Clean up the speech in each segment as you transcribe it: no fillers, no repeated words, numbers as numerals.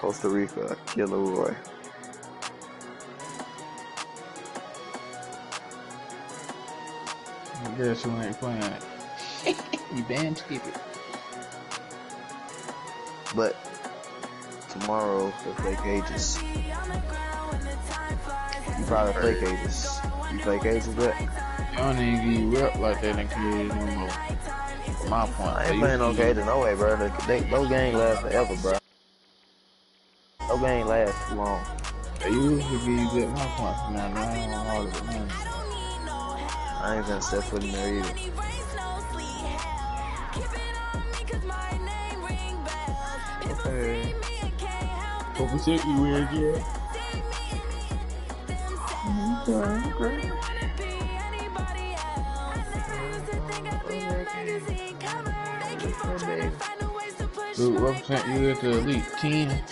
Costa Rica, Gilroy. I guess you ain't playing it. You damn skip it. But tomorrow, they play Cages. You probably play Cages. You play Cages yet? Y'all ain't give you rep like that in Cages no more. From my point. I ain't playing no Cages, no way, bro. Those games last forever, bro. Those games last too long. They usually give you good my points from now. Now I don't know all of it, man. I ain't gonna step foot in there either. Okay. What percent you weird, yeah? Okay. Dude, what percent you at the elite? 10?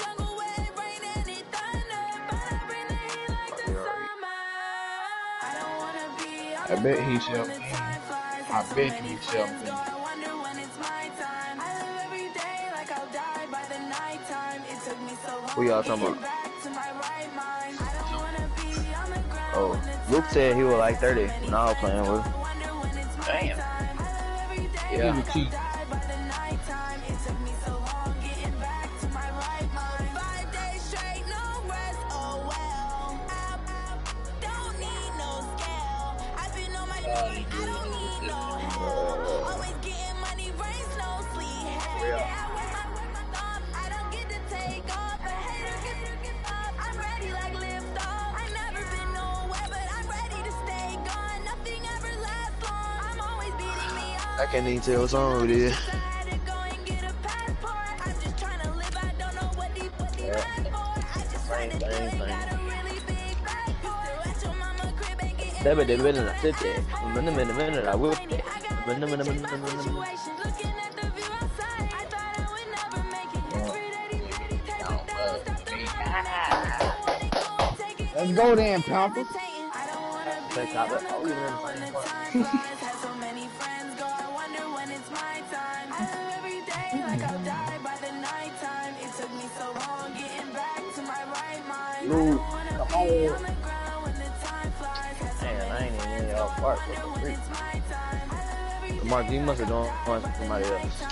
I bet he's 17. I bet he's 17. Who y'all talking about? Oh, Luke said he was like 30 when I was playing with him. Damn. Yeah. I can't even tell what's on with it. Same thing. That bit didn't minute I sit there. Minute I whipped it. Let's go then, Pampa. Luke, come on. Man, I ain't even in y'all park with the freak. Mark, you must have done somebody else.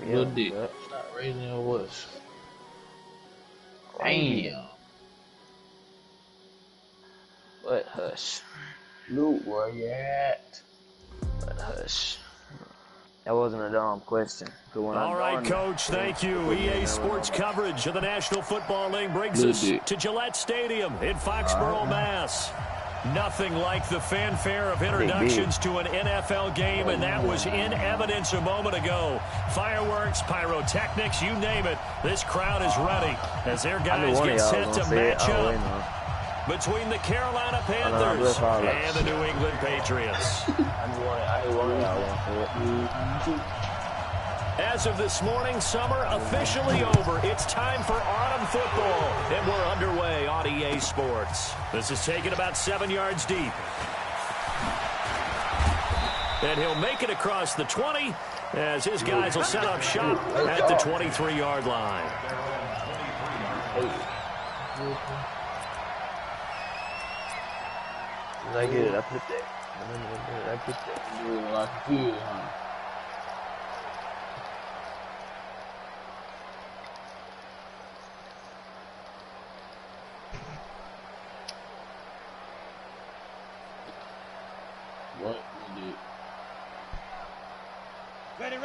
Little dick. Stop raising your voice. Damn. But hush. Luke, where you at? But hush. That wasn't a dumb question. All right, Coach, thank you. EA Sports coverage of the National Football League brings us to Gillette Stadium in Foxborough, Mass. Nothing like the fanfare of introductions to an NFL game, and that was in evidence a moment ago. Fireworks, pyrotechnics, you name it. This crowd is ready as their guys get set to match up between the Carolina Panthers and the New England Patriots. As of this morning, summer officially over. It's time for autumn football, and we're underway on EA Sports. This is taken about 7 yards deep. And he'll make it across the 20 as his guys will set up shop at the 23-yard line. I get it. I put that. I put that. Like a kid, huh? What you did? Ready.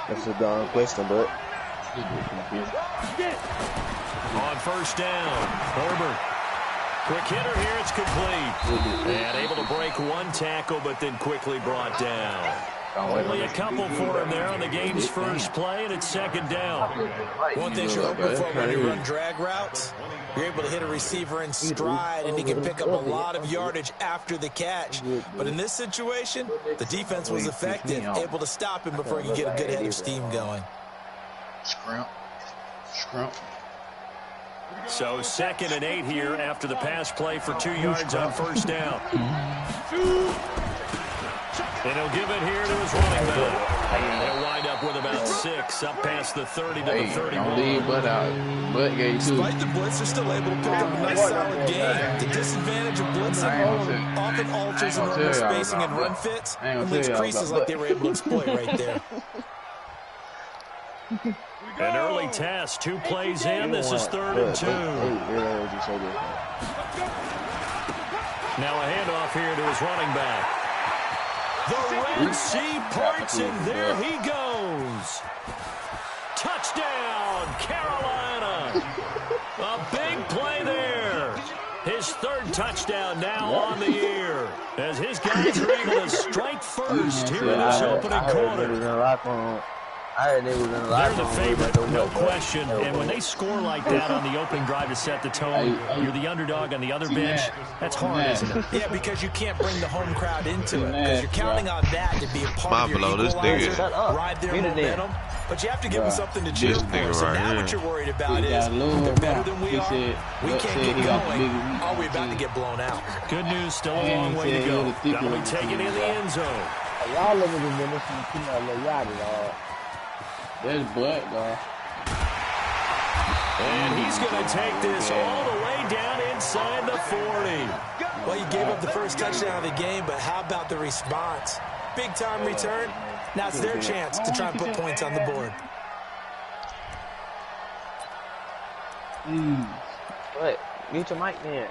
That's a dumb question, but. On first down, Herbert. Quick hitter here, it's complete. And able to break one tackle, but then quickly brought down. Only a couple for him there on the game's first play, and it's second down. One thing you're hoping for when you run drag routes, you're able to hit a receiver in stride, and he can pick up a lot of yardage after the catch. But in this situation, the defense was effective, able to stop him before he could get a good head of steam going. Scrimp. So 2nd and 8 here after the pass play for 2 yards on first down. And he'll give it here to his running back. He'll 6, up past the 30 to the 31. Don't leave Bud out. Bud gave two. Despite the blitz, they're still able to pick up a nice solid game. The disadvantage of blitzing often alters and running spacing and run fits and leaves creases like they were able to exploit right there. An early test, 2 plays in. This is 3rd and 2. Now a handoff here to his running back. The Red Sea parts, and there he goes. Touchdown, Carolina. A big play there. His 3rd touchdown now on the year as his guys are able to strike first here in this opening quarter. They're the favorite, no question. And when they score like that on the opening drive to set the tone, you're the underdog on the other bench. That's hard, isn't it? Yeah, because you can't bring the home crowd into it. Because you're counting on that to be a part of your equalizer, ride their momentum. But you have to give them something to cheer for. So now what you're worried about is they're better than we are. We can't get going. Are we about to get blown out? Good news, still a long way to go. That'll be taken in the end zone. Y'all looking at this yard, There's Bud, dog. And he's going to take this all the way down inside the 40. Well, you gave up the first touchdown of the game, but how about the response? Big-time return. Now it's their chance to try and put points on the board. What? Mute your mic then.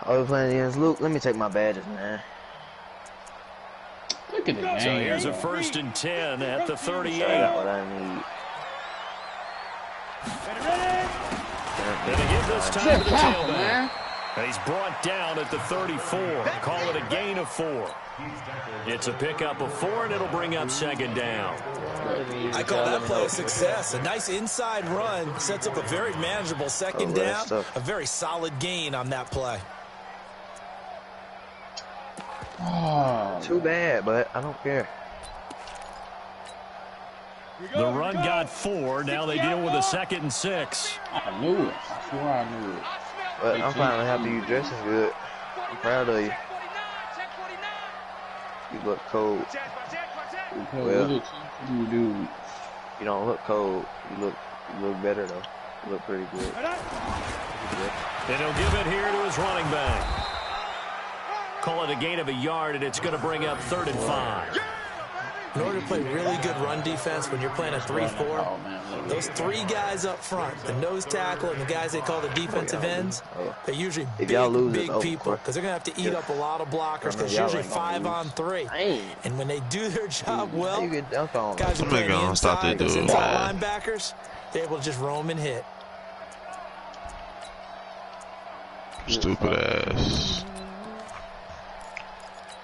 Oh, we're playing against Luke. Let me take my badges, man. Look at the game. So here's a 1st and 10 at the 38. That's what I need. Gonna give this time to the tailback. And he's brought down at the 34. Call it a gain of 4. It's a pickup of 4, and it'll bring up 2nd down. I call that play a success. A nice inside run sets up a very manageable 2nd down. A very solid gain on that play. Too bad, but I don't care. The run got 4. Now they deal with a 2nd and 6. I knew it. I swear I knew it. But I'm finally happy you dressing good. I'm proud of you. You look cold. Well, you don't look cold. You look better though. You look pretty good. And he'll give it here to his running back. Call it a gain of a yard, and it's going to bring up 3rd and 5. In order to play really good run defense when you're playing a 3-4, those 3 guys up front, the nose tackle and the guys they call the defensive ends, they're usually big people because they're going to have to eat up a lot of blockers because it's usually 5-on-3. And when they do their job well, guys are playing the inside, those inside linebackers, they're able to just roam and hit. Stupid ass.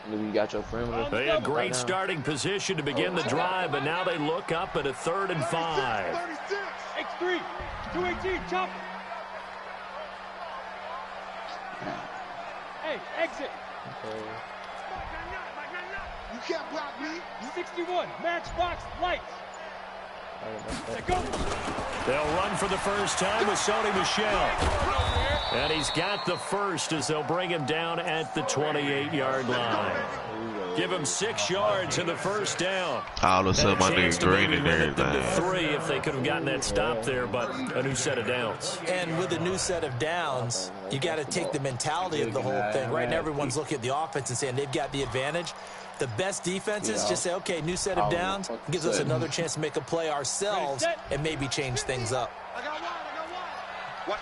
You got your friend. They had great starting position to begin the drive, but now they look up at a 3rd and 5. X3, 218, chop. Hey, exit. You can't block me. 61, matchbox lights. They'll run for the first time with Sony Michel. And he's got the first as they'll bring him down at the 28-yard line. Give him 6 yards in the first down. All of a sudden, my nigga green and everything. 3 if they could have gotten that stop there, but a new set of downs. And with a new set of downs, you got to take the mentality of the whole thing. Right now, everyone's looking at the offense and saying they've got the advantage. The best defenses just say, okay, new set of downs, gives us another chance to make a play ourselves and maybe change things up.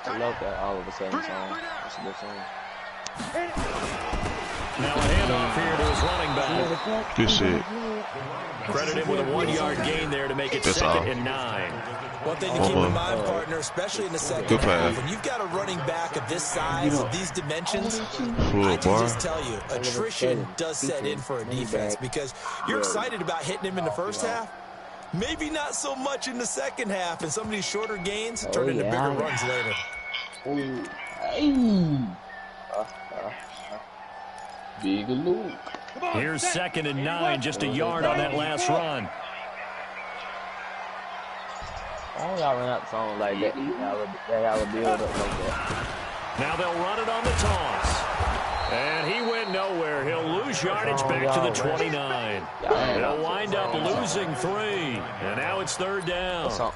I love that all of a sudden song. That's a good song. Now a handoff here to his running back. Good shit. Credit him with a 1-yard gain there to make it 2nd and 9. One thing to keep in mind, partner, especially in the second half, when you've got a running back of this size, of these dimensions, I can just tell you, attrition does set in for a defense because you're excited about hitting him in the first half. Maybe not so much in the second half, and some of these shorter gains turn into bigger runs later. Big Luke. Here's 2nd and 9, just a yard on that last run. Why don't y'all run out the song like that? Y'all build up like that. Now they'll run it on the toss. And he went nowhere. He'll lose yardage back to the 29. He'll wind up losing 3. And now it's 3rd down.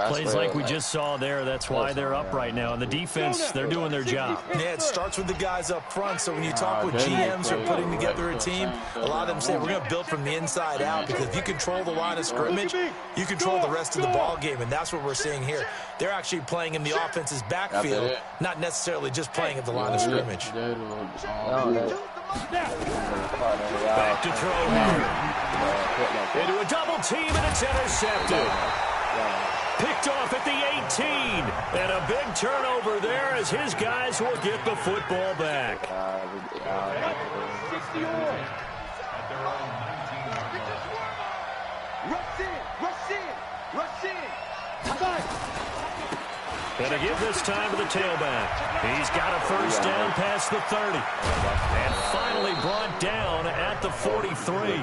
Plays like we just saw there. That's why they're up right now. And the defense, they're doing their job. Yeah, it starts with the guys up front. So when you talk with GMs who are putting together a team, a lot of them say we're going to build from the inside out, because if you control the line of scrimmage, you control the rest of the ball game. And that's what we're seeing here. They're actually playing in the offense's backfield, not necessarily just playing at the line of scrimmage. Back to throw here. Into a double team, and it's intercepted. Picked off at the 18. And a big turnover there as his guys will get the football back. Gonna give this time to the tailback. He's got a first down past the 30. And finally brought down at the 43.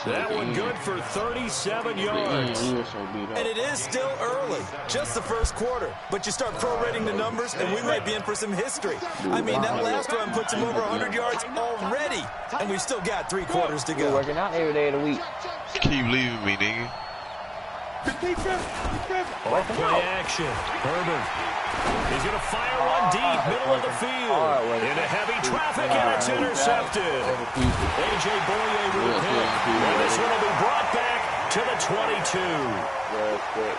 That one good for 37 yards. And it is still early, just the first quarter. But you start prorating the numbers, and we might be in for some history. I mean, that last run puts him over 100 yards already. And we've still got 3 quarters to go. Working out every day of the week. Keep leaving me, nigga. Play action. Herbert. He's going to fire one deep, middle of the field. Into heavy traffic, and it's intercepted. A.J. Boye with a pick. And this one will be brought back to the 22.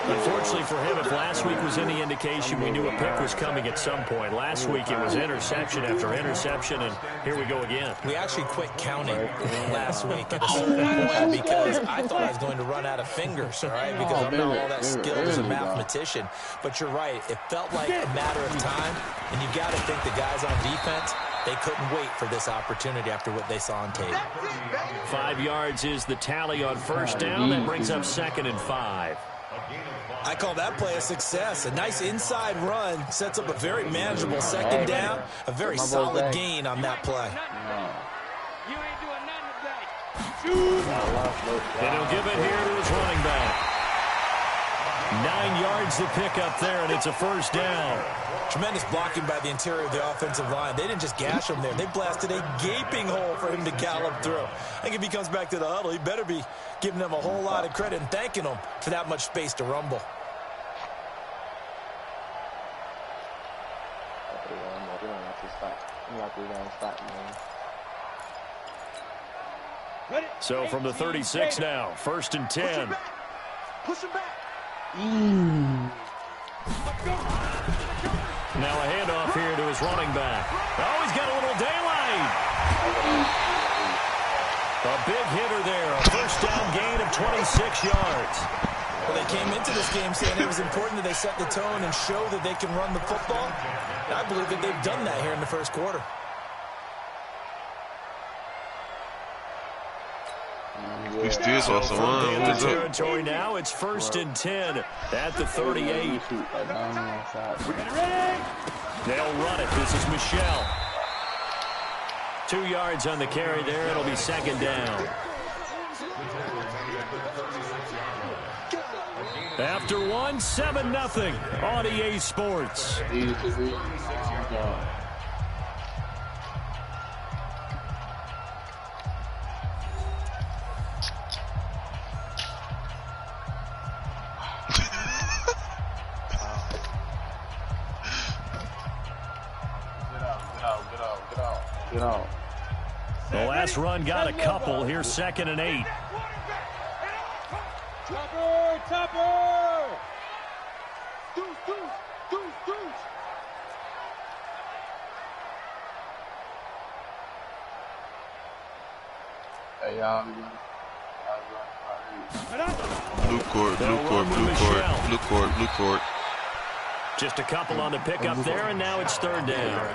Unfortunately for him, if last week was any indication, we knew a pick was coming at some point. Last week it was interception after interception, and here we go again. We actually quit counting last week at a certain point because I thought I was going to run out of fingers, all right, because I'm not all that skilled as a mathematician. But you're right. It felt like a matter of time, and you've got to think the guys on defense, they couldn't wait for this opportunity after what they saw on tape. 5 yards is the tally on first down. That brings up 2nd and 5. I call that play a success. A nice inside run sets up a very manageable 2nd down. A very solid gain on that play. And he'll give it here to his running back. 9 yards to pick up there, and it's a first down. Tremendous blocking by the interior of the offensive line. They didn't just gash him there. They blasted a gaping hole for him to gallop through. I think if he comes back to the huddle, he better be giving them a whole lot of credit and thanking them for that much space to rumble. So from the 36 now, 1st and 10. Push him back. Now a handoff here to his running back. Oh, he's got a little daylight. A big hitter there. A first down gain of 26 yards. Well, they came into this game saying it was important that they set the tone and show that they can run the football. And I believe that they've done that here in the first quarter. We still saw someone. From the territory now, it's 1st and 10 at the 38. They'll run it. This is Michelle. 2 yards on the carry there. It'll be 2nd down. After 1, 7-0 on EA Sports. The last run got a couple. Here's 2nd and 8. Topper! Deuce! Hey, y'all. Blue court. Just a couple on the pickup there, and now it's 3rd down.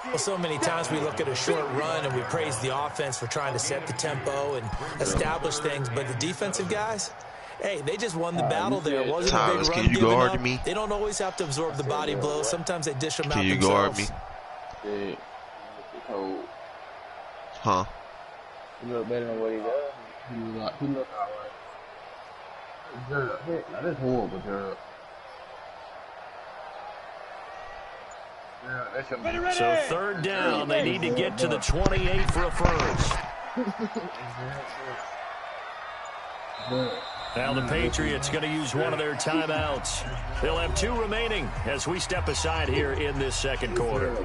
Well, so many times we look at a short run and we praise the offense for trying to set the tempo and establish things, but the defensive guys, hey, they just won the battle there. It wasn't a big run. Can you guard me? They don't always have to absorb the body blows. Sometimes they dish them out themselves. Can you guard me? Huh? He look better than what he does. He look all right. Gerald, that's horrible, Gerald. So third down, they need to get to the 28 for a first. Now the Patriots going to use one of their timeouts. They'll have 2 remaining as we step aside here in this second quarter.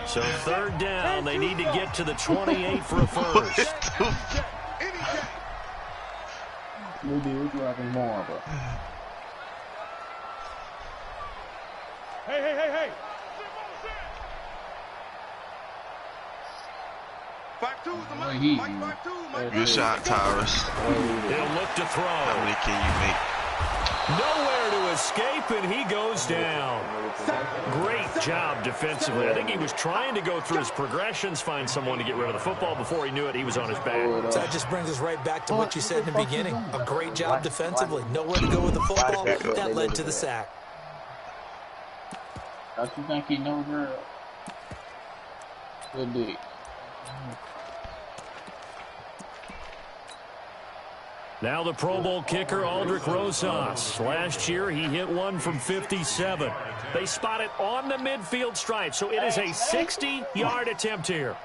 So third down, they need to get to the 28 for a first. Hey. Good shot, Tyrus. He'll look to throw. How many can you make? Nowhere to escape, and he goes down. Great job defensively. I think he was trying to go through his progressions, find someone to get rid of the football. Before he knew it, he was on his back. So that just brings us right back to what you said in the beginning. A great job defensively. Nowhere to go with the football. That led to the sack. Don't you think he knows her? Good dick. Now the Pro Bowl kicker, Aldrich Rosas. Last year, he hit one from 57. They spot it on the midfield stripe, so it is a 60-yard attempt here.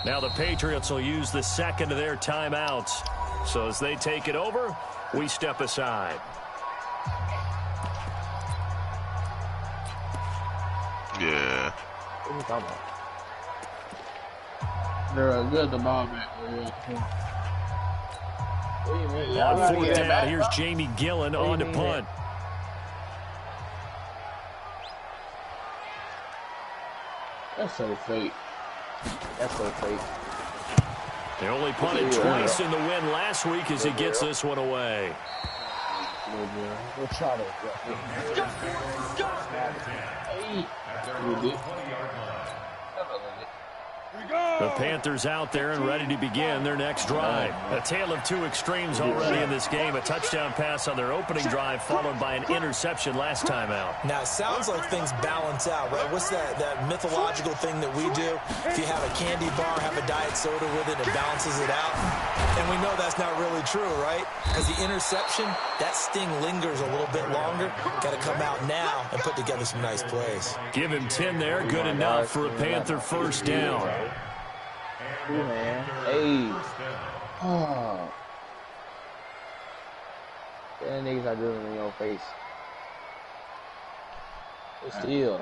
Now the Patriots will use the second of their timeouts. So as they take it over, we step aside. Yeah. They're good the ball back. On fourth down, here's Jamie Gillen on to punt. That's so fake. They only punted twice in the win last week as he gets this one away. The Panthers out there and ready to begin their next drive. A tale of 2 extremes already in this game. A touchdown pass on their opening drive followed by an interception last time out. Now, it sounds like things balance out, right? What's that mythological thing that we do? If you have a candy bar, have a diet soda with it, it balances it out. And we know that's not really true, right? Because the interception, that sting lingers a little bit longer. Got to come out now and put together some nice plays. Give him 10 there. Good enough for a Panther first down. Hey. Oh. That niggas are doing it in your face. Still.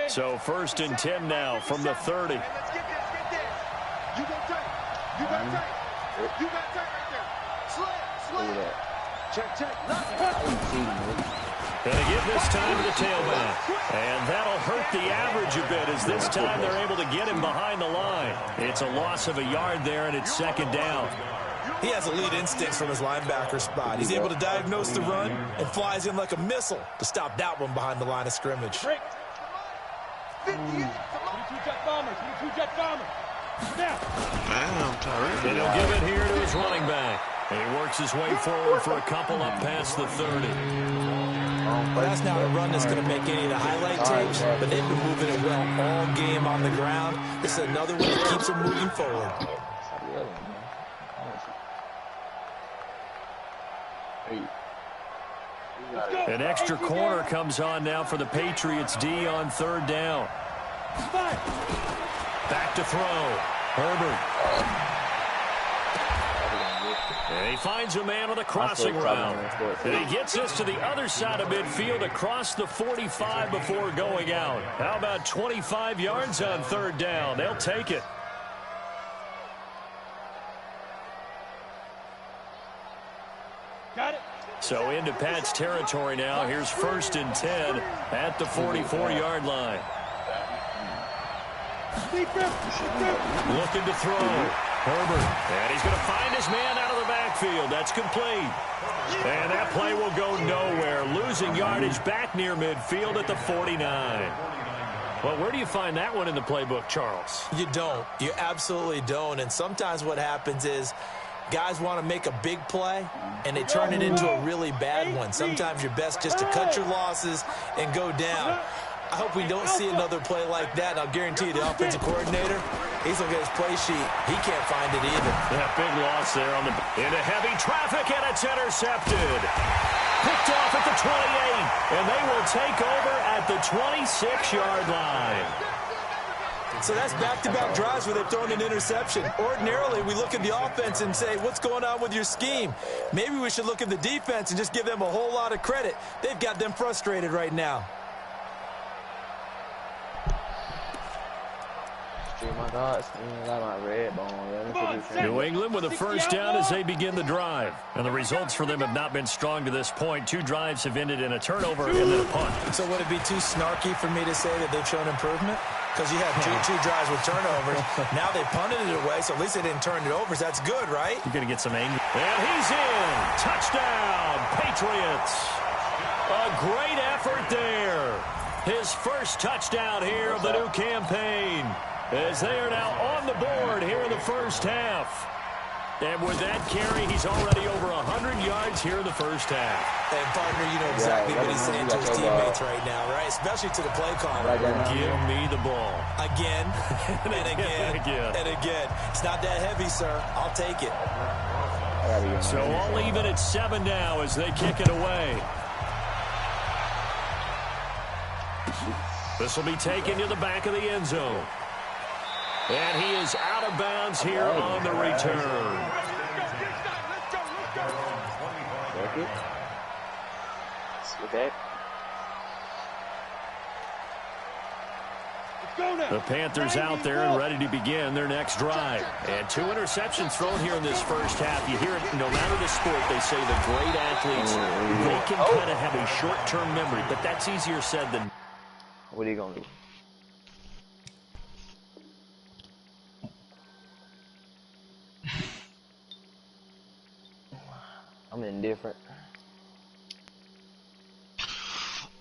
So first and 10 now from the 30. Let's get this. You got tight. You got right there. Slam. Check. Gonna give this time to the tailback. And that'll hurt the average a bit as this time they're able to get him behind the line. It's a loss of a yard there, and it's second down. He has elite instincts from his linebacker spot. He's able to diagnose the run and flies in like a missile to stop that one behind the line of scrimmage. 22 jet bombers. Damn, Tyrus. And he'll give it here to his running back. And he works his way forward for a couple up past the 30. Well, that's not a run that's going to make any of the highlight tapes, but they've been moving it well all game on the ground. This is another one that keeps them moving forward. An extra corner comes on now for the Patriots D on third down. Back to throw. Herbert. And he finds a man on the crossing route. And he gets this to the other side of midfield across the 45 before going out. How about 25 yards on third down? They'll take it. Got it. So into Pat's territory now. Here's first and 10 at the 44-yard line. Looking to throw. Herbert. And he's going to find his man out of the backfield. That's complete. And that play will go nowhere. Losing yardage back near midfield at the 49. Well, where do you find that one in the playbook, Charles? You don't. You absolutely don't. And sometimes what happens is guys want to make a big play, and they turn it into a really bad one. Sometimes you're best just to cut your losses and go down. I hope we don't see another play like that. And I'll guarantee you the offensive coordinator, he's looking at his play sheet. He can't find it either. Yeah, big loss there into heavy traffic, and it's intercepted. Picked off at the 28, and they will take over at the 26-yard line. So that's back-to-back drives where they've thrown an interception. Ordinarily, we look at the offense and say, what's going on with your scheme? Maybe we should look at the defense and just give them a whole lot of credit. They've got them frustrated right now. New England with a first down as they begin the drive. And the results for them have not been strong to this point. 2 drives have ended in a turnover and then a punt. So would it be too snarky for me to say that they've shown improvement? Because you had two drives with turnovers. Now they punted it away, so at least they didn't turn it over. So that's good, right? You're going to get some anger. And he's in. Touchdown, Patriots. A great effort there. His first touchdown here of the new campaign, as they are now on the board here in the first half. And with that carry, he's already over 100 yards here in the first half. And, partner, you know exactly what he's saying to his teammates right now, right? Especially to the play caller. Give me the ball. Again, and again, and again. It's not that heavy, sir. I'll take it. So all even at 7 now as they kick it away. This will be taken to the back of the end zone. And he is out of bounds here on the return. The Panthers out there and ready to begin their next drive. And 2 interceptions thrown here in this first half. You hear it no matter the sport, they say the great athletes, they can kind of have a short-term memory, but that's easier said than... What are you going to do? I'm indifferent.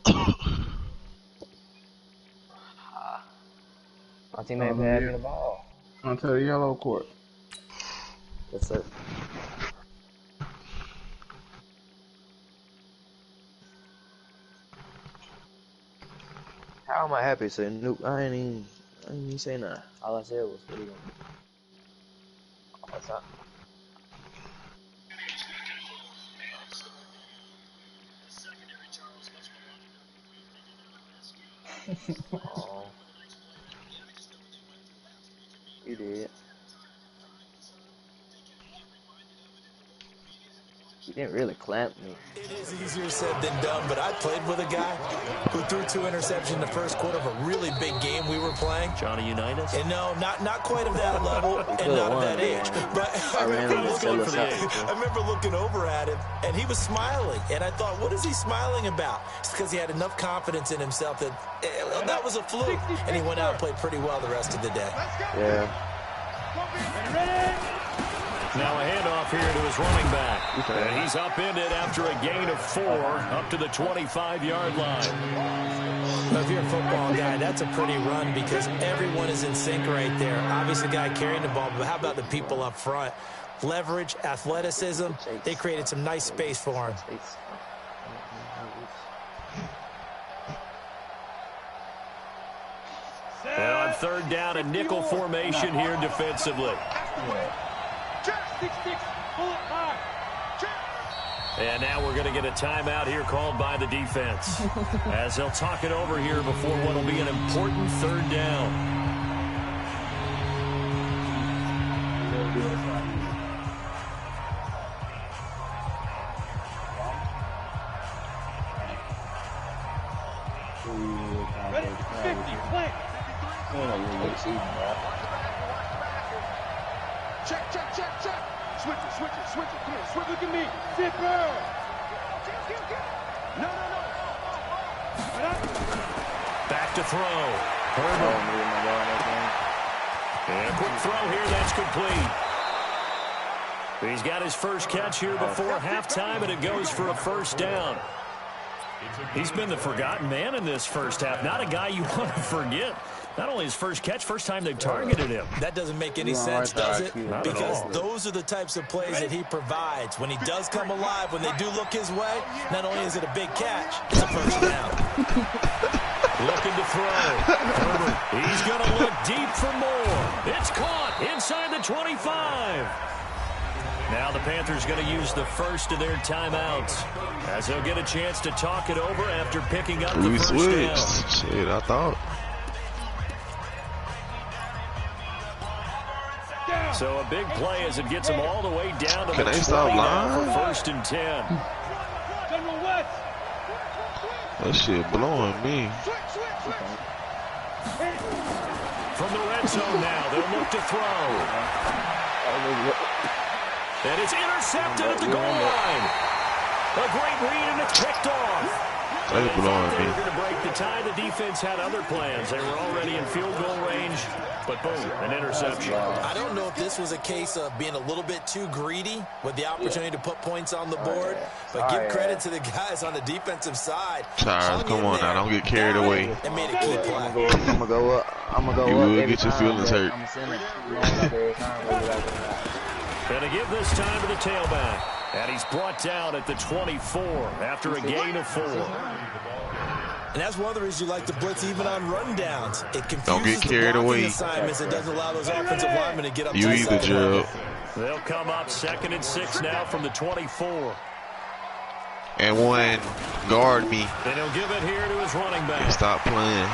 My teammate passed me the ball. Onto the yellow court. Yes, sir. How am I happy saying nope? I ain't even say nothing. All I said was, what are you gonna do? What's up? Oh, you did. He didn't really clamp me. It is easier said than done, but I played with a guy who threw 2 interceptions in the first quarter of a really big game we were playing. Johnny Unitas? And no, not quite of that level and not of that age. But I remember looking over at him, and he was smiling. And I thought, what is he smiling about? It's because he had enough confidence in himself that that was a fluke. And he went out and played pretty well the rest of the day. Yeah. Now a handoff here to his running back. And he's upended after a gain of 4 up to the 25-yard line. Well, if you're a football guy, that's a pretty run because everyone is in sync right there. Obviously, the guy carrying the ball, but how about the people up front? Leverage, athleticism, they created some nice space for him. And on 3rd down, a nickel formation here defensively. And now we're going to get a timeout here called by the defense as they'll talk it over here before what will be an important 3rd down. Ready? 50, play. Check. Switch it. Come here, switch. Look at me. Zipper. No. Back to throw. Herbert. And a quick throw here. That's complete. He's got his first catch here before halftime, and it goes for a 1st down. He's been the forgotten man in this first half. Not a guy you want to forget. Not only his first catch, first time they've targeted him. That doesn't make any sense, does it? Because those are the types of plays that he provides. When he does come alive, when they do look his way, not only is it a big catch, it's a first down. Looking to throw. Herbert, he's going to look deep for more. It's caught inside the 25. Now the Panthers going to use the first of their timeouts as they'll get a chance to talk it over after picking up the first down. Shit, I thought. So a big play as it gets them all the way down to the 20 now for first and 10. That shit blowing me. From the red zone now, they'll look to throw. And it's intercepted at the goal line. A great read, and it's picked off. That's blowing They me. were going to break the tie. The defense had other plans. They were already in field goal range, but boom, an interception. I don't know if this was a case of being a little bit too greedy with the opportunity to put points on the board, but give credit to the guys on the defensive side. Charles, come on now, don't get carried away. And made a key play. I'm gonna go up. I'm gonna go You up. will every get your time, feelings bro. hurt. I'm sending it every time. Going to give this time to the tailback. And he's brought down at the 24 after a gain of 4. And that's one of the reasons you like to blitz even on rundowns. It confuses Don't get carried the blocking away. assignments. It doesn't allow those offensive linemen to get up You to the either, second level. Gerald. They'll come up 2nd and 6 now from the 24. And one, guard me. And he'll give it here to his running back. Stop playing.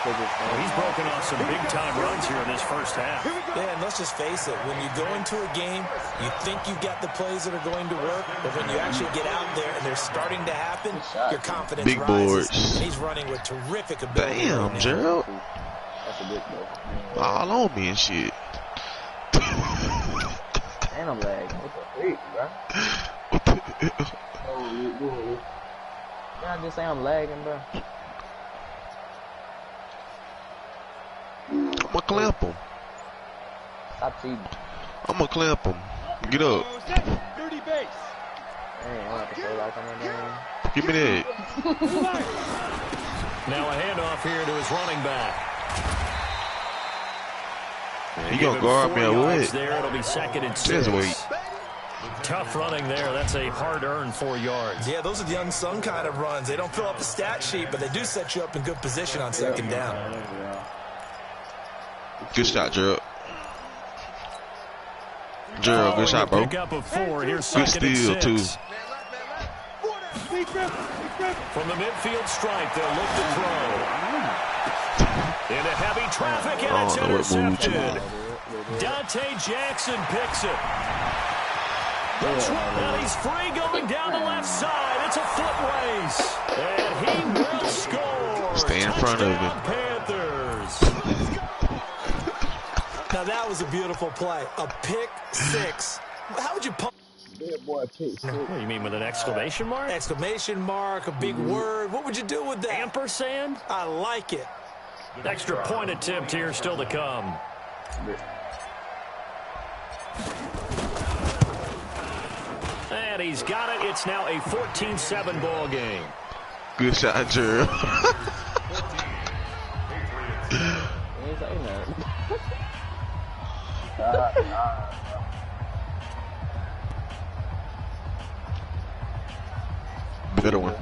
He's broken off some big-time runs here in this first half. Yeah, and let's just face it. When you go into a game, you think you've got the plays that are going to work, but when you actually get out there and they're starting to happen, your confidence Big rises. boards. And he's running with terrific ability. Damn, right now. Gerald. That's a big boy. All on me and shit. And I'm lagging. What the freak, bro? Can I just say I'm lagging, bro? I'm gonna clamp him. Stop cheating. I'm gonna clamp him. Get up. Dirty base. Dang, I'm gonna say like I'm in there. Give me that. Now a handoff here to his running back. He gonna guard me or what? There, it'll be 2nd and 6. Just wait. Tough running there. That's a hard-earned 4 yards. Yeah, those are the unsung kind of runs. They don't fill up the stat sheet, but they do set you up in good position on 2nd down. Good shot, Gerald. Gerald, good shot, bro. Pick up of 4. Here's Good 2nd and steal, 6. too. From the midfield stripe, they'll look to throw. Into heavy traffic, and it's intercepted. Dante Jackson picks it. Now he's free going down the left side. It's a foot race. And he will score. Stay in front of him. Touchdown, Panthers. Now that was a beautiful play. A pick 6. How would you pump? What do you mean with an exclamation mark? Exclamation mark, a big word. What would you do with that? Ampersand? I like it. Extra point attempt here still to come. And he's got it. It's now a 14-7 ball game. Good shot, Gerald. Better one.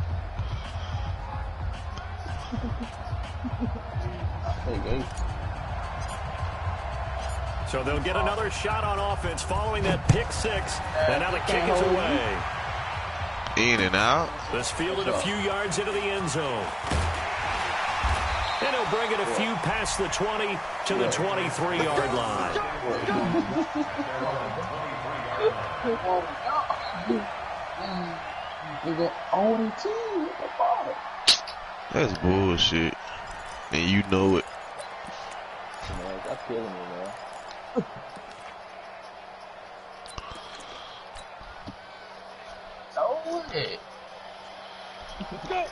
So they'll get another shot on offense following that pick 6. And now the kick is away. In and out. This fielded a few yards into the end zone. And he'll bring it a few past the 20 to the 23-yard line. That's bullshit. And you know it. That's killing me, man. Oh, it.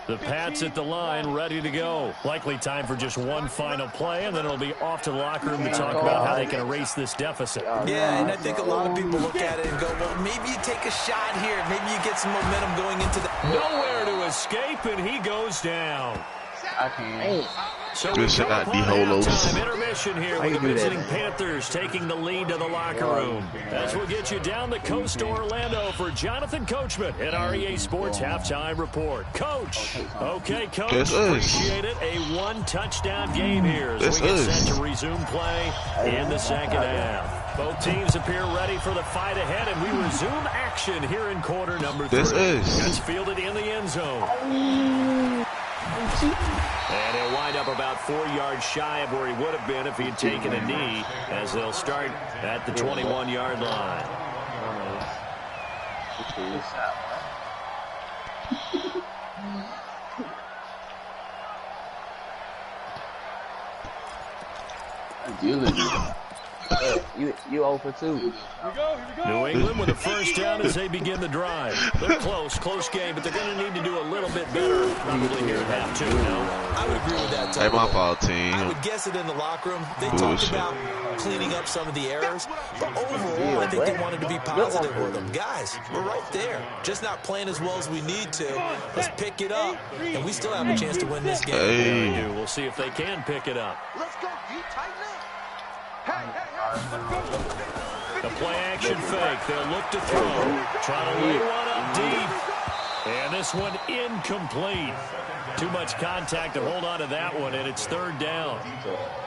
The Pats at the line, ready to go. Likely time for just one final play, and then it'll be off to the locker room to talk about how they can erase this deficit. Yeah, and I think a lot of people look at it and go, well, maybe you take a shot here. Maybe you get some momentum going into the... Nowhere to escape, and he goes down. I can't. So Good shit, not D-Holos. Intermission here with the visiting Panthers taking the lead to the locker room. As we'll get you down the coast to Orlando for Jonathan Coachman at our EA Sports Halftime Report. Coach. Okay, Coach. Appreciate it. A one-touchdown game here as we get set to resume play in the second half. Both teams appear ready for the fight ahead, and we resume action here in quarter number 3. It's fielded in the end zone. And he'll wind up about 4 yards shy of where he would have been if he had taken a knee, as they'll start at the 21-yard line. You 0 for 2. Here we go. New England with a first down as they begin the drive. They're close game, but they're going to need to do a little bit better probably here at half 2. No? I would agree with that. Hey, my fault, team. I would guess it in the locker room. They talked about cleaning up some of the errors, but overall, I think they wanted to be positive with them. Guys, we're right there. Just not playing as well as we need to. Let's pick it up, and we still have a chance to win this game. Hey. Yeah, we do. We'll see if they can pick it up. Let's go. You tighten up. Hey. The play action fake. They'll look to throw. Try to lay one up deep. And this one incomplete. Too much contact to hold on to that one, and it's third down.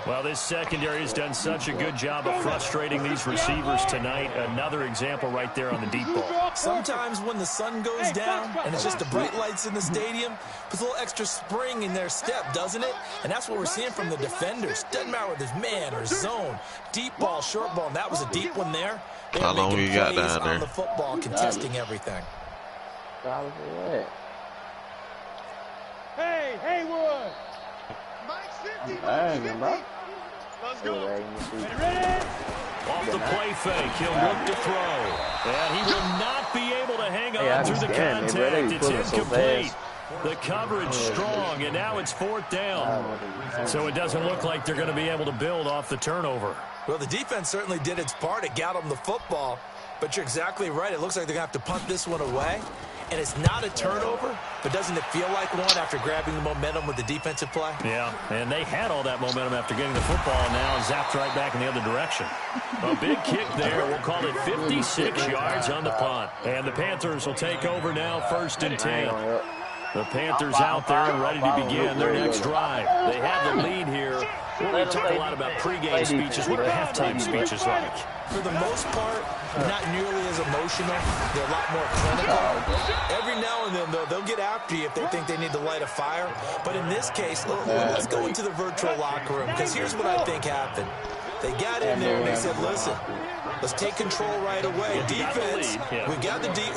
Well, this secondary has done such a good job of frustrating these receivers tonight. Another example right there on the deep ball. Sometimes when the sun goes down and it's just the bright lights in the stadium, puts a little extra spring in their step, doesn't it? And that's what we're seeing from the defenders. Doesn't matter whether it's man or zone, deep ball, short ball, and that was a deep one there. How long we got down there? On the football, contesting everything. Hey, Haywood. Mike's 50. Let's go. Ready? Off the play fake, he'll look to throw. And he will not be able to hang on through the contact. It's incomplete. The coverage strong, and now it's fourth down. So it doesn't look like they're going to be able to build off the turnover. Well, the defense certainly did its part. It got them the football. But you're exactly right. It looks like they're going to have to punt this one away. And it's not a turnover, but doesn't it feel like one after grabbing the momentum with the defensive play? Yeah, and they had all that momentum after getting the football, and now zapped right back in the other direction. A big kick there. We'll call it 56 yards on the punt. And the Panthers will take over now, 1st and 10. The Panthers out there ready to begin their next drive. They have the lead here. We talk a lot about pregame speeches. What are halftime speeches like? For the most part, not nearly as emotional. They're a lot more clinical. Every now and then, though, they'll get after you if they think they need to light a fire. But in this case, let's go into the virtual locker room, because here's what I think happened. They got in there and they said, listen, let's take control right away. Defense, we got the lead.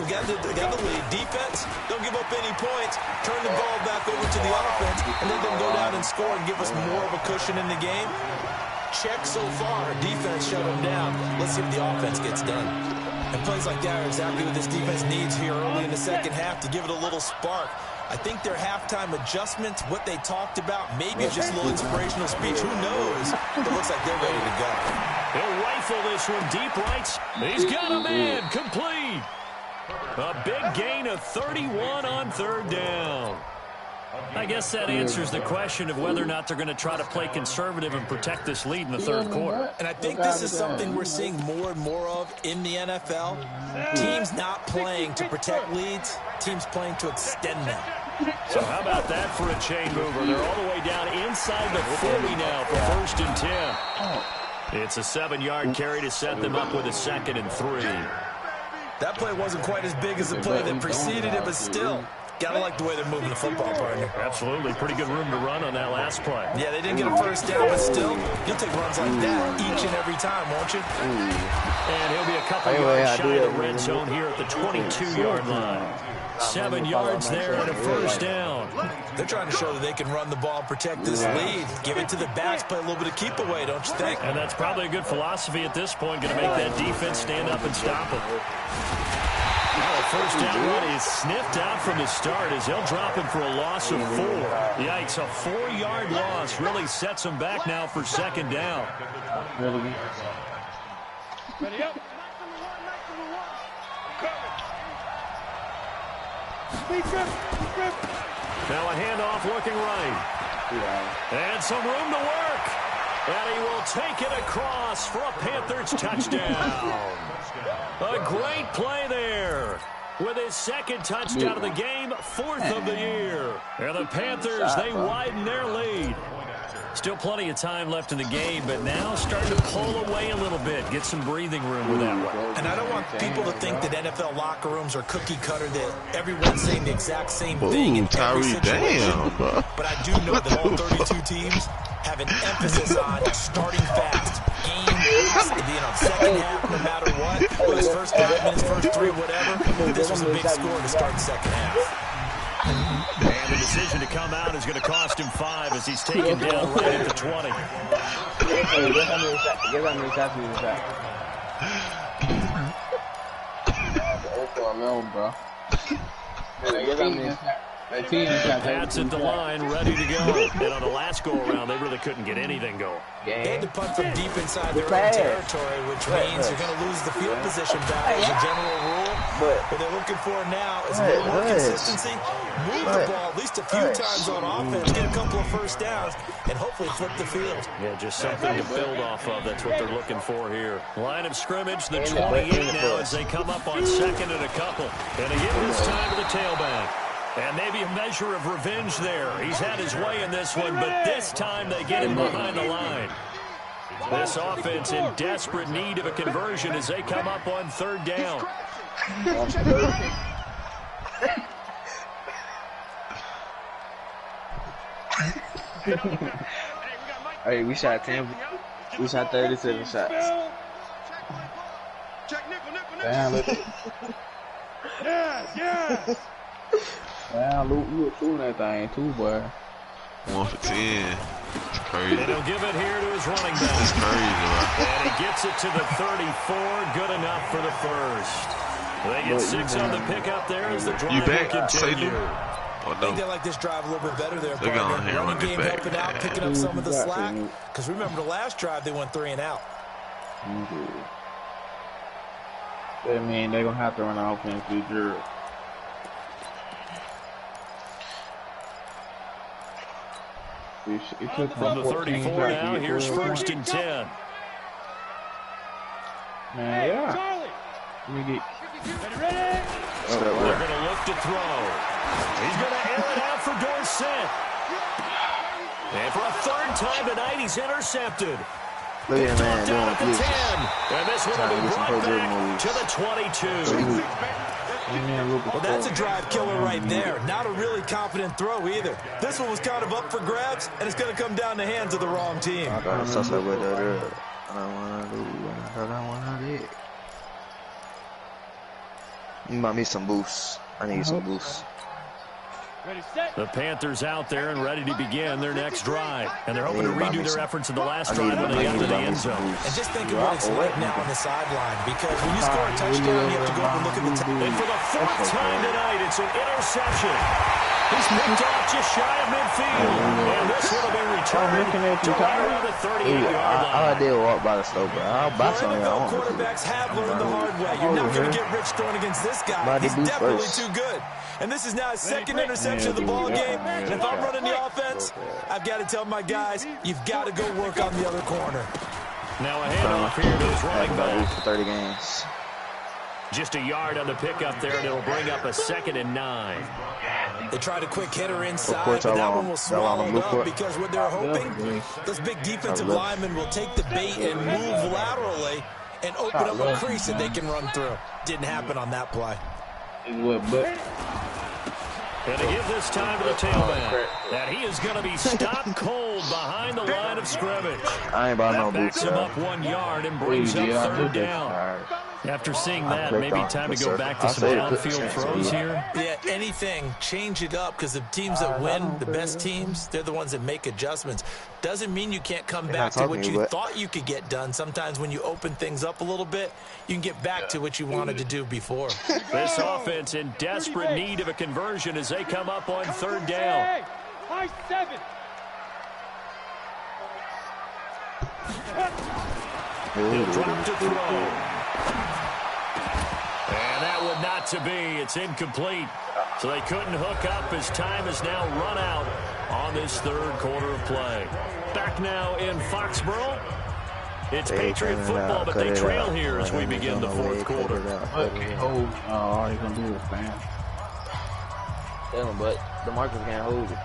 Defense, don't give up any points. Turn the ball back over to the offense, and let them go down and score and give us more of a cushion in the game. Check so far. Defense shut them down. Let's see if the offense gets done. And plays like that are exactly what this defense needs here early in the second half to give it a little spark. I think their halftime adjustments, what they talked about, maybe just a little inspirational speech. Who knows? But it looks like they're ready to go. He'll rifle this one deep right. He's got a man. Complete. A big gain of 31 on 3rd down. I guess that answers the question of whether or not they're going to try to play conservative and protect this lead in the 3rd quarter. And I think this is something we're seeing more and more of in the NFL. Teams not playing to protect leads, teams playing to extend them. So how about that for a chain mover? They're all the way down inside the 40 now for 1st and 10. It's a 7-yard carry to set them up with a 2nd and 3. That play wasn't quite as big as the play that preceded it, but still, gotta like the way they're moving the football, partner. Absolutely. Pretty good room to run on that last play. Yeah, they didn't get a first down, but still, you'll take runs like that each and every time, won't you? And he'll be a couple yards shy of the red zone here at the 22-yard line. 7 yards there and a first down. They're trying to show that they can run the ball, protect this lead, give it to the backs, play a little bit of keep away, don't you think? And that's probably a good philosophy at this point, going to make that defense stand up and stop them. Well, first down run is sniffed out from the start as they'll drop him for a loss of 4. Yikes, a 4-yard loss really sets him back now for second down. Ready up. Now a handoff looking right. And some room to work. And he will take it across for a Panthers touchdown. A great play there. With his second touchdown of the game, 4th of the year. And the Panthers, they widen their lead. Still plenty of time left in the game, but now starting to pull away a little bit. Get some breathing room with that one. And I don't want people to think that NFL locker rooms are cookie cutter, that everyone's saying the exact same thing in every situation. But I do know that all 32 teams have an emphasis on starting fast. Game, second half, no matter what. Whether it's first 5 minutes, first 3, whatever. This was a big score to start second half. And the decision to come out is going to cost him 5 as he's taken down right at the 20. Pat's at the line, ready to go. And on the last go-around, they really couldn't get anything going. They had to punt from deep inside their own territory, which means you're going to lose the field position battle as a general rule. What they're looking for now is a little more consistency. Move the ball at least a few times on offense, get a couple of first downs, and hopefully flip the field. Yeah, just something to build off of. That's what they're looking for here. Line of scrimmage, the 28 now as they come up on second and a couple. And again this time to the tailback. And maybe a measure of revenge there. He's had his way in this one, but this time they get him behind the line. This offense in desperate need of a conversion as they come up on 3rd down. Hey, we shot 10. We shot 37 shots. Damn, look. Yes. Damn, Luke, you were shooting that thing too, boy. 1 for 10. It's crazy. And he'll give it here to his running back. It's crazy, bro. And he gets it to the 34. Good enough for the first. They get 6 on the pickup there as the drive You back? will continue. Oh, I think they like this drive a little bit better there, They're going here running on the game back, helping out, man. picking up some of the slack. Because remember, the last drive, they went 3 and out. That mean they're going to have to run an offense to Drew. From the 34 now, here's 1st and 10. Man, yeah. Let me get... They're going to look to throw. He's going to air it out for Dorsett. And for a 3rd time tonight, he's intercepted. Look at man Down at the doing 10. And this one will be brought back to the 22. Well, that's a drive killer right there. Not a really confident throw either. This one was kind of up for grabs, and it's going to come down the hands of the wrong team. I don't want to. You might need some boosts. I need some boosts. The Panthers out there and ready to begin their next drive. And they're hoping to redo their efforts in the last drive when they got to the end zone. And just think of what it's like now on the sideline. Because when you score a touchdown, you have to go over and look at the time. And for the 4th time tonight, it's an interception. He's picked off just shy of midfield. And this one will be returned to right around the 38-yard line. All I did was walk by the stove, bro. I'll buy some of y'all. Quarterbacks have learned the hard way. You're not going to get rich throwing against this guy. He's definitely too good. And this is now his 2nd interception of the ball game. And if I'm running the offense, I've got to tell my guys, you've got to go work on the other corner. Now a handoff here to his running back. For 30 games. Just a yard on the pickup there, and it'll bring up a 2nd and 9. They tried a quick hitter inside, but that one was swallowed up because what they're hoping, those big defensive linemen will take the bait and move laterally and open up a crease that they can run through. Didn't happen on that play. And to give this time to the tailback, that he is going to be stopped cold behind the line of scrimmage. I ain't bought no boots. Backs him up 1 yard and brings up 3rd down. After seeing that, maybe time to go back to some downfield throws here. Yeah, anything. Change it up, because the teams that win, the best teams, they're the ones that make adjustments. Doesn't mean you can't come back to what you thought you could get done. Sometimes when you open things up a little bit, you can get back to what you wanted to do before. This offense in desperate need of a conversion as they come up on third down. High 7. He'll drop to throw. And that would not to be. It's incomplete. So they couldn't hook up as time has now run out on this third quarter of play. Back now in Foxborough. It's Patriot football, but they trail here as we begin the fourth quarter. All he's going to do is spam. Tell him, but the Marcus can't hold it.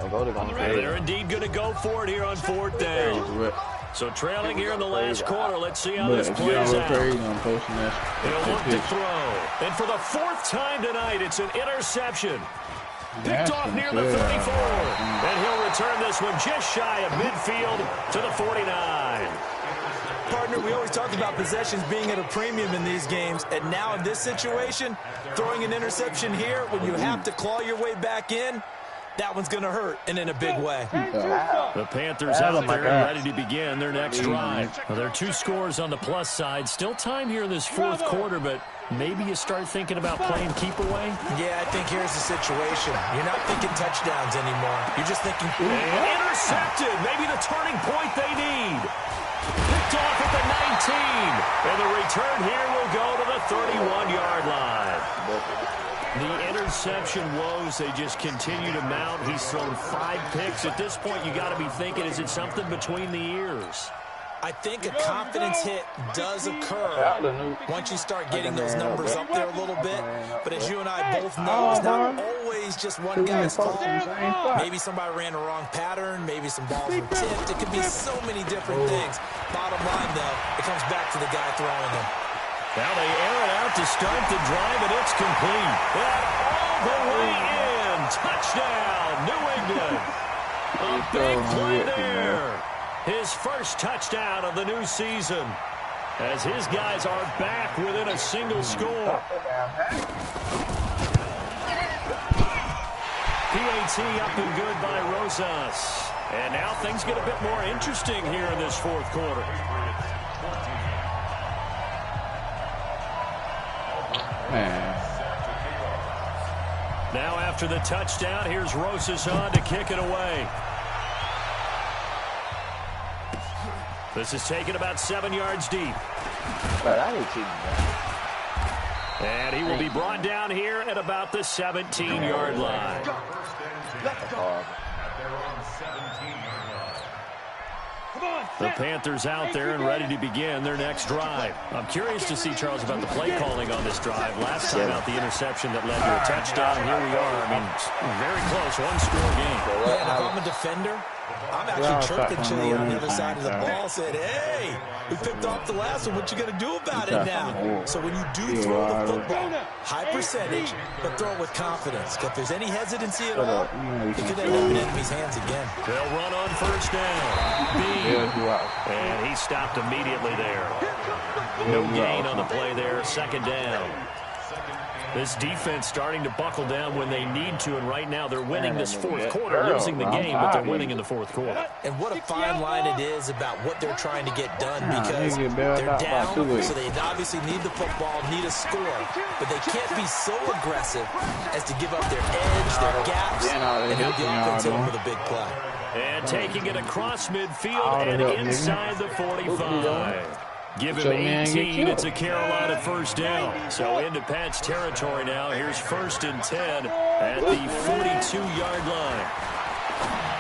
They're indeed going to go for it here on fourth down. So trailing here in the last quarter. Let's see how this plays out. He'll look to throw. And for the fourth time tonight, it's an interception. Picked off near the 34. And he'll return this one just shy of midfield to the 49. Partner, we always talk about possessions being at a premium in these games, and now in this situation, throwing an interception here when you have to claw your way back in, that one's going to hurt, and in a big way. The Panthers out there ready to begin their next drive. Well, there are 2 scores on the plus side. Still time here in this fourth quarter, but maybe you start thinking about playing keep away? Yeah, I think here's the situation. You're not thinking touchdowns anymore. You're just thinking... Intercepted! Maybe the turning point they need. Picked off at the 19. And the return here will go to the 31-yard line. The interception woes, they just continue to mount. He's thrown 5 picks. At this point, you got to be thinking, is it something between the ears? I think a confidence hit does occur once you start getting those numbers up there a little bit. But as you and I both know, it's not always just one guy's fault. Maybe somebody ran a wrong pattern. Maybe some balls were tipped. It could be so many different things. Bottom line, though, it comes back to the guy throwing them. Now they air it out to start the drive, and it's complete. And all the way in. Touchdown, New England. A big play there. His first touchdown of the new season as his guys are back within a single score. PAT up and good by Rosas. And now things get a bit more interesting here in this fourth quarter. Now after the touchdown, here's Rosas on to kick it away. This is taken about 7 yards deep. And he will be brought down here at about the 17-yard line. The Panthers out there and ready to begin their next drive. I'm curious to see, Charles, about the play calling on this drive. Last time out, the interception that led to a touchdown. Here we are. I mean, very close, one-score game. Yeah, and if I'm a defender, I'm actually chirping Chili on the other side of the ball, said, hey, we picked off the last one. What you going to do about it now? So when you do throw the football, high percentage, but throw it with confidence. If there's any hesitancy at all, it could end up in enemy's hands again. They'll run on first down. And he stopped immediately there. No gain on the play there. Second down. This defense starting to buckle down when they need to, and right now they're winning this fourth quarter, losing the game, but they're winning in the fourth quarter. And what a fine line it is about what they're trying to get done, because they're down, so they obviously need the football, need a score, but they can't be so aggressive as to give up their edge, their gaps, and have the offense hit with a big play. And taking it across midfield and inside the 45. Give him 18. It's a Carolina first down. So into Pat's territory now. Here's 1st and 10 at the 42-yard line.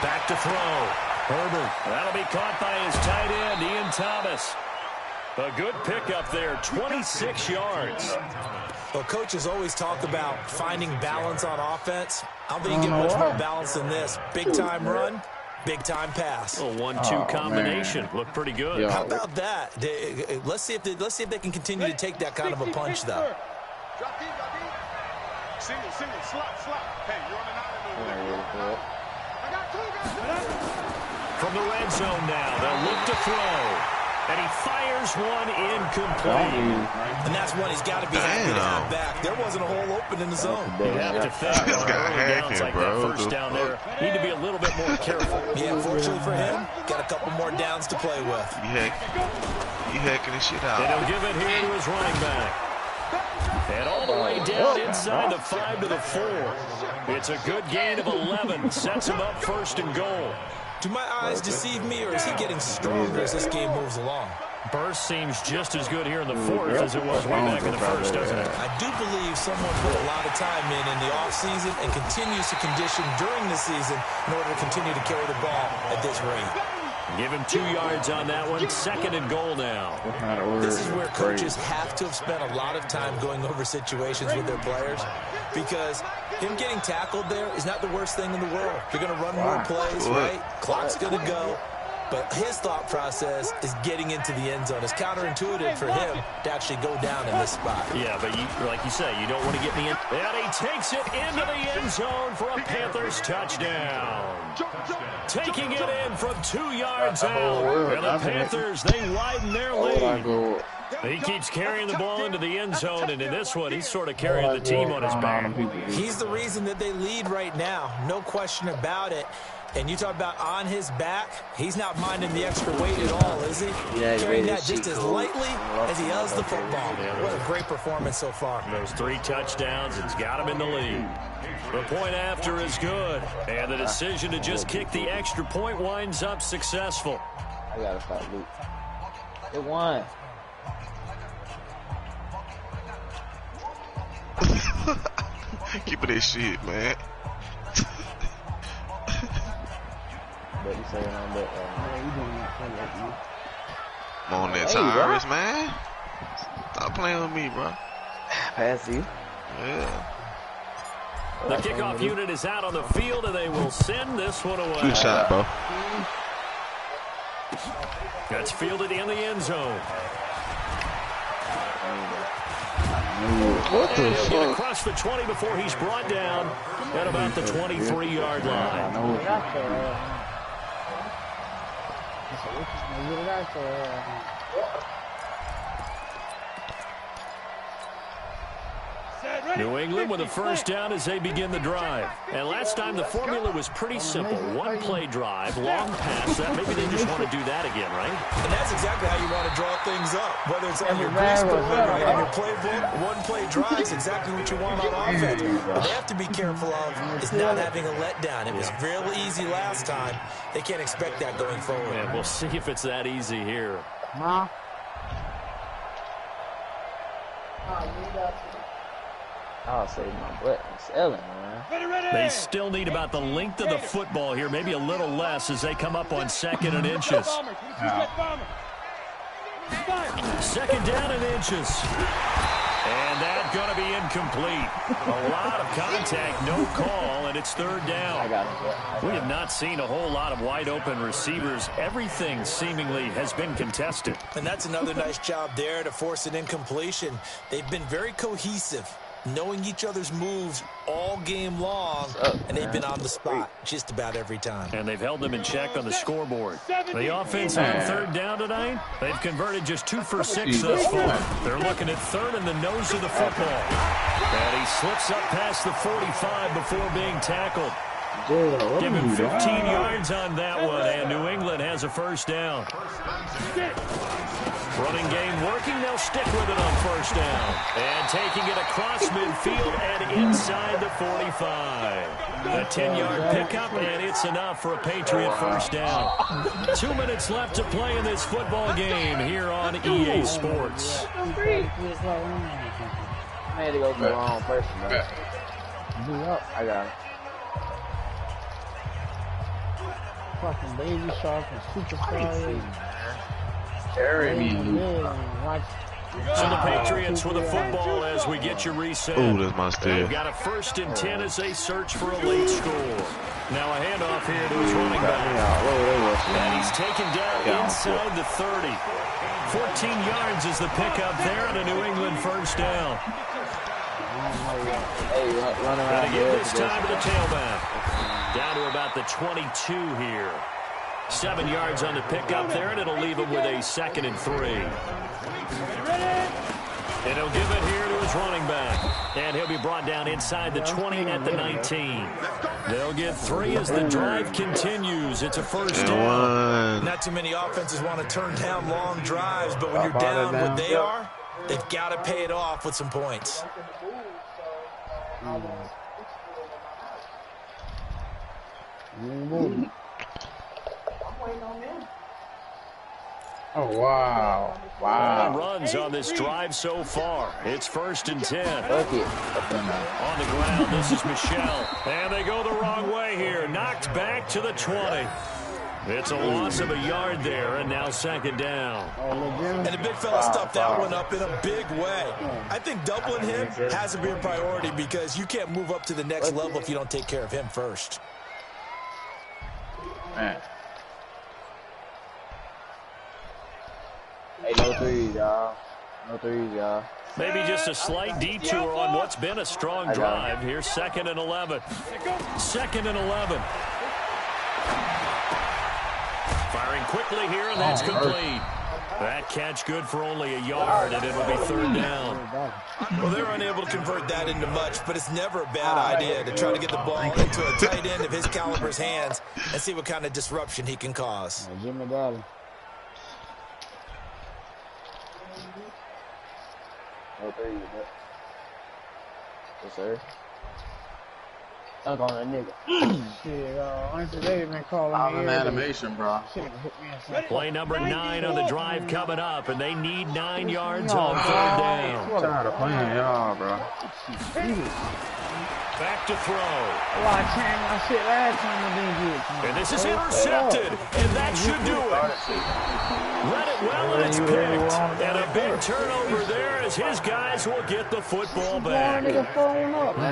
Back to throw. Herbert. That'll be caught by his tight end, Ian Thomas. A good pickup there, 26 yards. Well, coaches always talk about finding balance on offense. I don't think you get much more balance than this. Big-time run. Big-time pass. A 1-2 combination. Looked pretty good. Yeah. How about that? Let's see if they can continue to take that kind of a punch, though. Drop deep. Single, slot. Hey, you're on an island over there. I got 2 guys. From the red zone now, they'll look to throw. And he fires one incomplete. And that's one he's got to be happy to have back. There wasn't a hole open in the zone. You have to think on early downs like that first down there, need to be a little bit more careful. Yeah, fortunately for him, got a couple more downs to play with. He hacking this shit out. And he'll give it here to his running back. And all the way down inside the 5 to the 4. It's a good gain of 11. Sets him up first and goal. Do my eyes deceive me, or is he getting stronger as this game moves along? Burst seems just as good here in the fourth as it was way back in the first, doesn't it? I do believe someone put a lot of time in the offseason and continues to condition during the season in order to continue to carry the ball at this rate. Give him 2 yards on that one. Second and goal now. This is where coaches have to have spent a lot of time going over situations with their players, because him getting tackled there is not the worst thing in the world. You're going to run more plays, right? Clock's going to go. But his thought process is getting into the end zone. It's counterintuitive for him to actually go down in this spot. Yeah, but like you say, you don't want to get in the end. And he takes it into the end zone for a Panthers touchdown. Taking it in from 2 yards out. And the Panthers, they widen their lead. He keeps carrying the ball into the end zone, and in this one, he's sort of carrying the team on his back. He's the reason that they lead right now. No question about it. And you talk about on his back, he's not minding the extra weight at all, is he? Yeah, he's carrying that just as lightly as he does the football. What a great performance so far. Those 3 touchdowns, it's got him in the lead. The point after is good, and the decision to just kick the extra point winds up successful. I gotta stop Luke. It won. Keep it that shit, man. But you saying on that, I'm on that Tyrus, man. Stop playing with me, bro. Pass you. Yeah. The kickoff unit is out on the field, and they will send this one away. Good shot, bro. That's fielded in the end zone. What the fuck? Across the 20 before he's brought down at about the 23-yard line. New England with a first down as they begin the drive. And last time the formula was pretty simple. One play drive, long pass. That maybe they just want to do that again, right? And that's exactly how you want to draw things up. Whether it's on your grease board or on your playbook, one play drive is exactly what you want on offense. What they have to be careful of is not having a letdown. It was real easy last time. They can't expect that going forward. And we'll see if it's that easy here. I'll save my butt. I'm selling, man. They still need about the length of the football here, maybe a little less as they come up on 2nd and inches. Second down and inches. And that's going to be incomplete. A lot of contact, no call, and it's 3rd down. We have not seen a whole lot of wide-open receivers. Everything seemingly has been contested. And that's another nice job there to force an incompletion. They've been very cohesive, knowing each other's moves all game long, and they've been on the spot just about every time. And they've held them in check on the scoreboard. The offense on 3rd down tonight, they've converted just 2 for 6 thus far. They're looking at 3rd in the nose of the football. And he slips up past the 45 before being tackled. Give him 15 yards on that one, and New England has a first down. Running game working, they'll stick with it on first down. And taking it across midfield and inside the 45. A 10-yard pickup, and it's enough for a Patriot first down. 2 minutes left to play in this football game here on EA Sports. I had to go to the wrong person, man. I got it. Fucking Baby Shark and Super Fire. So the Patriots with a football as we get you reset. Ooh, that's my steal. They've got a 1st and 10 as they search for a late score. Now a handoff here to his running back. And he's taken down inside the 30. 14 yards is the pickup there, and a New England first down. And again this time to the tailback. Down to about the 22 here. 7 yards on the pickup there, and it'll leave him with a 2nd and 3. And he'll give it here to his running back. And he'll be brought down inside the 20 at the 19. They'll get 3 as the drive continues. It's a first down. Not too many offenses want to turn down long drives, but when you're down what they are, they've got to pay it off with some points. Oh, wow. Wow. Runs on this drive so far. It's 1st and 10. On the ground, this is Michelle. And they go the wrong way here. Knocked back to the 20. It's a loss of a yard there, and now 2nd down. And the big fella stuffed that one up in a big way. I think doubling him has to be a priority because you can't move up to the next level if you don't take care of him first. Man. Hey, no threes, y'all. No threes, y'all. Maybe just a slight detour on what's been a strong drive. Here's 2nd and 11. 2nd and 11. Firing quickly here, and that's complete. That catch good for only a yard, and it'll be 3rd down. Well, they're unable to convert that into much, but it's never a bad idea to try to get the ball into a tight end of his caliber's hands and see what kind of disruption he can cause. Jimmy got him. No threes, but. Yes, sir. Dunk on that nigga. Shit, Auntie Lady been calling I'm me. an animation, bro. Play number 9 on the drive coming up, and they need 9 yards on 3rd down. I'm tired of playing y'all, bro. Back to throw. Well, I changed my shit last time I didn't get it. And this is intercepted, and that should do it. Read it well, and it's picked. And a big turnover there as his guys will get the football back.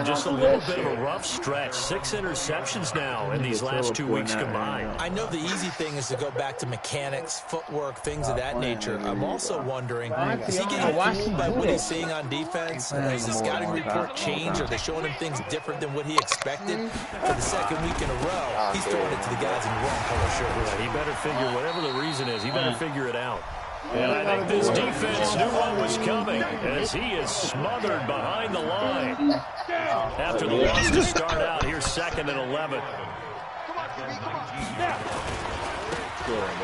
Just a little bit of a rough stretch. 6 interceptions now in these last 2 weeks combined. I know the easy thing is to go back to mechanics, footwork, things of that nature. I'm also wondering, is he getting fooled by what he's seeing on defense? Has the scouting report changed? Are they showing him things different than what he expected? For the 2nd week in a row, he's throwing it to the guys in the wrong color shirts. He better figure, whatever the reason is, he better figure it out. And I think this defense knew what was coming as he is smothered behind the line. After the loss to start out, here's 2nd and 11.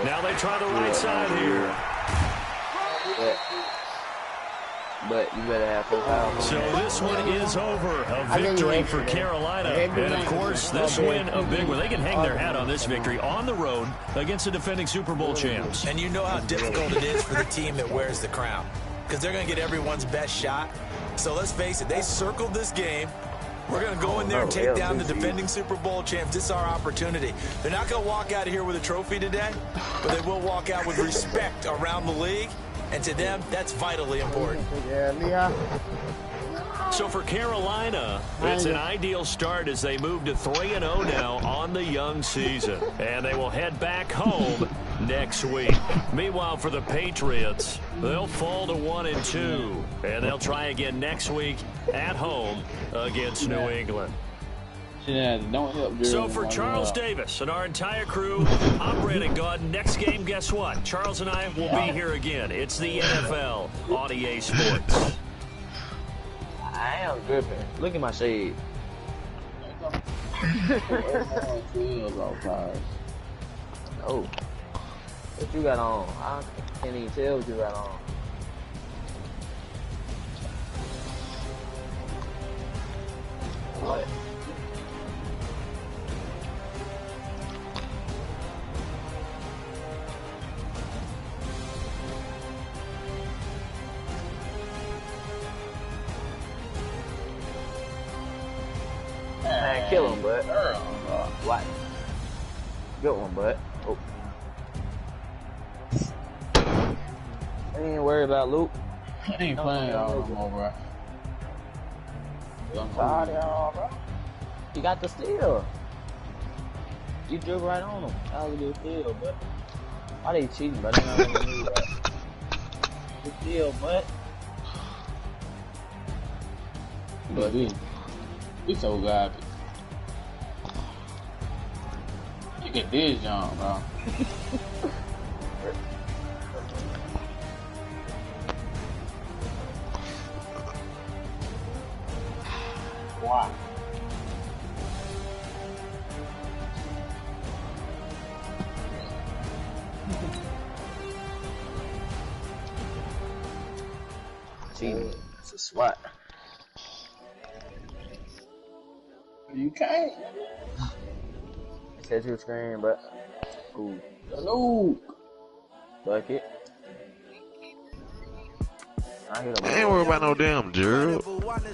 Now they try the right side here. But you better have full power. So this one is over. A victory for Carolina. And, of course, this win a big one. They can hang their hat on this victory on the road against the defending Super Bowl champs. And you know how difficult it is for the team that wears the crown because they're going to get everyone's best shot. So let's face it, they circled this game. We're going to go in there and take down the defending Super Bowl champs. This is our opportunity. They're not going to walk out of here with a trophy today, but they will walk out with respect around the league. And to them, that's vitally important. So for Carolina, it's an ideal start as they move to 3-0 now on the young season. And they will head back home next week. Meanwhile, for the Patriots, they'll fall to 1-2. And they'll try again next week at home against New England. Yeah, don't help. So for Charles Davis and our entire crew, I'm Brandon Gaudin. Next game, guess what? Charles and I will be here again. It's the NFL on EA Sports. I am dripping. Look at my shade. Oh. What you got on? I can't even tell what you got on. What? Man, kill him, bud. What? Good one, bud. Oh. I ain't worried about Luke. I ain't playing y'all no more, bro. I'm tired of y'all, bro. You got the steal. You dribble right on him. That was a good steal, but why they cheating, bro? They not gonna do that. Good steal, but he so garbage. He Get this jump, bro. Wow. Cheating. It's a SWAT. You can't. It said you screen, but cool. Hello. Bucket. I hit him. I ain't worried about no damn Gerald. Oh, look at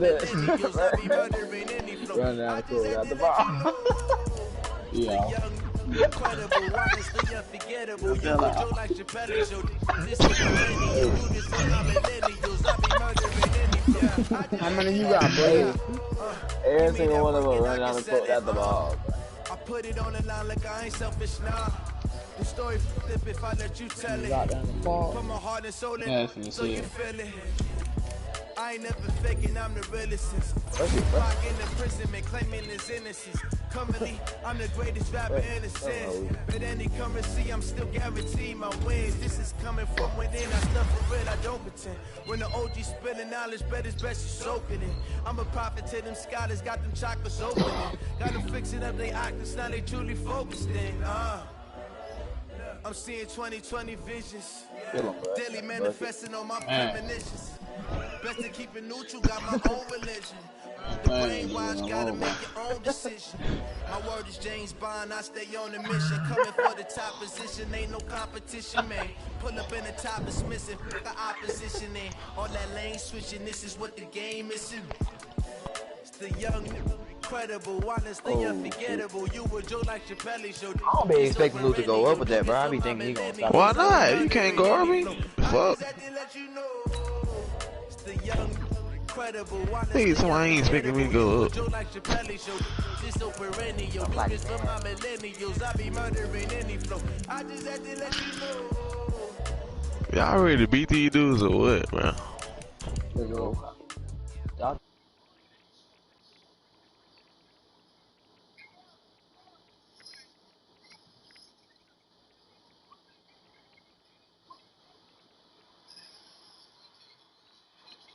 that. Run down the court, got the ball. Yeah. How many you got, bro? Every single one of them run down the court, got the ball. I put it on the line like I ain't selfish now. The story flip if I let you tell it. Put my heart and soul in so you feel it. I ain't never faking, I'm the realest. Rock in the prison, man, claiming his innocence. Currently, I'm the greatest rapper in the sense. But any currency, I'm still guaranteed my wins. This is coming from within, I stuff for real, I don't pretend. When the OG spilling knowledge, bet it's best you soaking it. I'm a prophet to them scholars, got them chocolates opening. Got them fixing up they octaves, now they truly focused in. I'm seeing 2020 visions. Daily manifesting on my premonitions. Best to keep it neutral, got my own religion. The brainwash gotta make your own decision. My word is James Bond, I stay on the mission. Coming for the top position, ain't no competition, man. Pull up in the top is missing, the opposition ain't. All that lane switching, this is what the game is. It's the young, incredible, honest, the unforgettable. You were Joe like Chappelle show. I don't be expecting Luke to go up with that, bro. I be thinking he gonna stop. Why not? You can't guard me. Fuck. Hey, so I ain't expecting me to go up. Y'all ready to beat these dudes or what, bro? Y'all